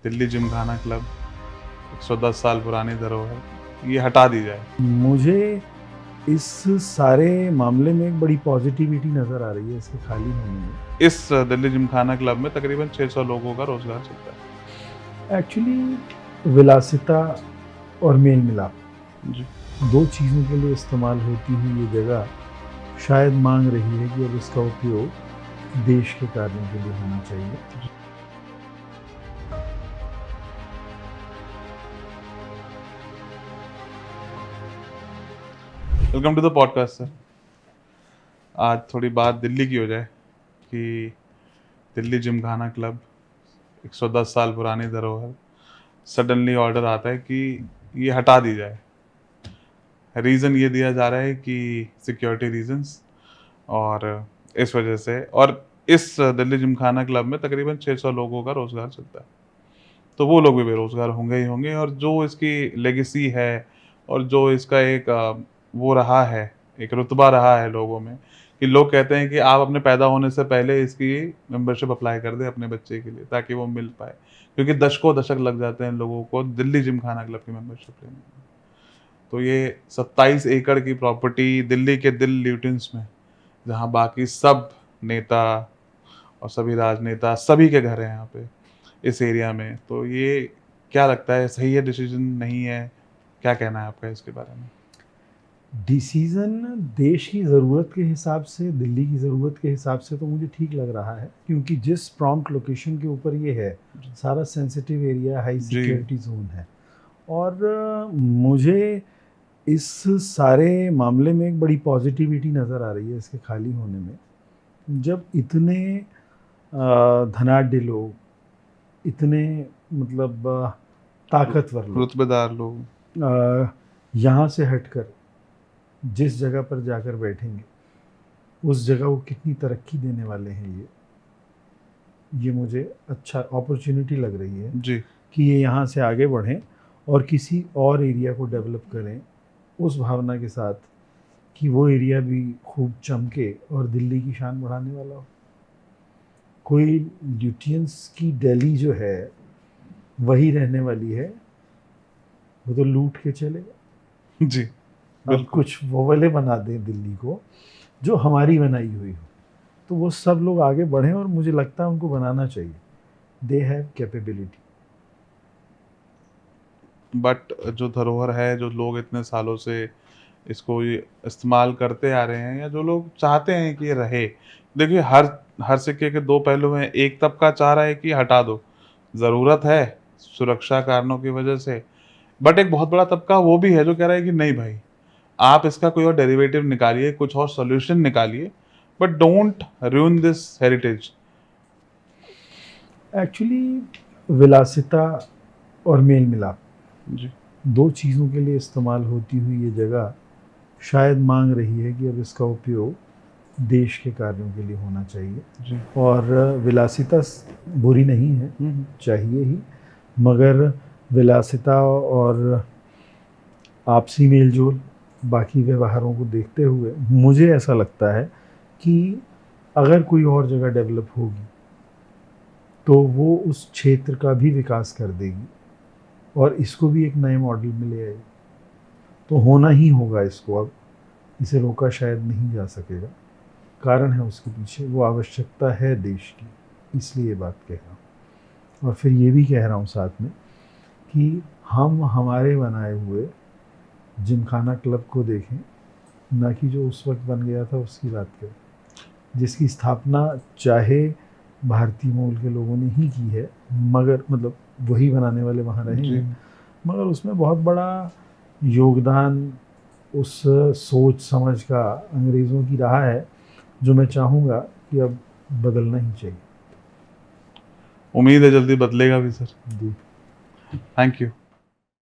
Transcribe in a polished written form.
Delhi Gymkhana club 110 साल पुरानी धरोहर ये हटा दी जाए। मुझे इस सारे मामले में एक बड़ी पॉजिटिविटी नज़र आ रही है इसके खाली होने में। इस दिल्ली जिमखाना क्लब में तकरीबन 600 लोगों का रोजगार चलता है। एक्चुअली विलासिता और मेल मिलाप जी, दो चीज़ों के लिए इस्तेमाल होती हुई ये जगह शायद मांग रही है कि अब इसका उपयोग देश के कार्यों के लिए होना चाहिए। Welcome to the podcast sir. आज थोड़ी बात दिल्ली की हो जाए कि दिल्ली जिमखाना क्लब 110 साल पुरानी धरोहर सडनली ऑर्डर आता है कि ये हटा दी जाए। रीज़न ये दिया जा रहा है कि सिक्योरिटी रीजंस और इस वजह से, और इस दिल्ली जिमखाना क्लब में तकरीबन 600 लोगों का रोज़गार चलता है। तो वो लोग भी बेरोज़गार होंगे ही होंगे, और जो इसकी लेगेसी है और जो इसका एक वो रहा है, एक रुतबा रहा है लोगों में, कि लोग कहते हैं कि आप अपने पैदा होने से पहले इसकी मेंबरशिप अप्लाई कर दें अपने बच्चे के लिए ताकि वो मिल पाए, क्योंकि दशकों दशक लग जाते हैं लोगों को दिल्ली जिमखाना क्लब की मेंबरशिप लेने में। तो ये 27 एकड़ की प्रॉपर्टी दिल्ली के दिल ल्यूटेंस में, जहाँ बाकी सब नेता और सभी राजनेता सभी के घर हैं यहाँ पे इस एरिया में, तो ये क्या लगता है, सही है डिसीजन, नहीं है? क्या कहना है आपका इसके बारे में? डिसीज़न देश की ज़रूरत के हिसाब से, दिल्ली की ज़रूरत के हिसाब से तो मुझे ठीक लग रहा है, क्योंकि जिस प्रॉम्प्ट लोकेशन के ऊपर ये है, सारा sensitive area, high security zone है। और मुझे इस सारे मामले में एक बड़ी पॉजिटिविटी नज़र आ रही है इसके खाली होने में। जब इतने धनाढ्य लोग, इतने मतलब ताकतवर लोग रुतबेदार लोग यहाँ से हटकर जिस जगह पर जाकर बैठेंगे, उस जगह वो कितनी तरक्की देने वाले हैं, ये मुझे अच्छा अपॉर्चुनिटी लग रही है जी, कि ये यहाँ से आगे बढ़ें और किसी और एरिया को डेवलप करें उस भावना के साथ कि वो एरिया भी खूब चमके और दिल्ली की शान बढ़ाने वाला हो। कोई ल्यूटियंस की दिल्ली जो है वही रहने वाली है, वो तो लूट के चलेगा। जी, अब बिल्कुल। कुछ वो वाले बना दें दिल्ली को जो हमारी बनाई हुई हो, तो वो सब लोग आगे बढ़ें, और मुझे लगता है उनको बनाना चाहिए। They have capability. बट जो धरोहर है, जो लोग इतने सालों से इसको ये इस्तेमाल करते आ रहे हैं, या जो लोग चाहते हैं कि ये रहे, देखिए हर हर सिक्के के दो पहलू हैं। एक तबका चाह रहा है कि हटा दो, ज़रूरत है सुरक्षा कारणों की वजह से, बट एक बहुत बड़ा तबका वो भी है जो कह रहा है कि नहीं भाई, आप इसका कोई और डेरिवेटिव निकालिए, कुछ और सॉल्यूशन निकालिए, but don't ruin this heritage. Actually विलासिता और मेल मिलाप जी, दो चीज़ों के लिए इस्तेमाल होती हुई ये जगह शायद मांग रही है कि अब इसका उपयोग देश के कार्यों के लिए होना चाहिए। जी। और विलासिता बुरी नहीं है, चाहिए ही, मगर विलासिता और आपसी मेलजोल, बाकी व्यवहारों को देखते हुए मुझे ऐसा लगता है कि अगर कोई और जगह डेवलप होगी तो वो उस क्षेत्र का भी विकास कर देगी और इसको भी एक नए मॉडल में ले आएगी। तो होना ही होगा इसको, अब इसे रोका शायद नहीं जा सकेगा। कारण है उसके पीछे, वो आवश्यकता है देश की, इसलिए ये बात कह रहा हूँ। और फिर ये भी कह रहा हूँ साथ में कि हम हमारे बनाए हुए जिमखाना क्लब को देखें, ना कि जो उस वक्त बन गया था उसकी बात करें, जिसकी स्थापना चाहे भारतीय मूल के लोगों ने ही की है, मगर मतलब वही बनाने वाले वहाँ रहे जी, हैं, मगर उसमें बहुत बड़ा योगदान उस सोच समझ का अंग्रेज़ों की रहा है, जो मैं चाहूँगा कि अब बदलना ही चाहिए। उम्मीद है जल्दी बदलेगा भी सर। जी। Thank you.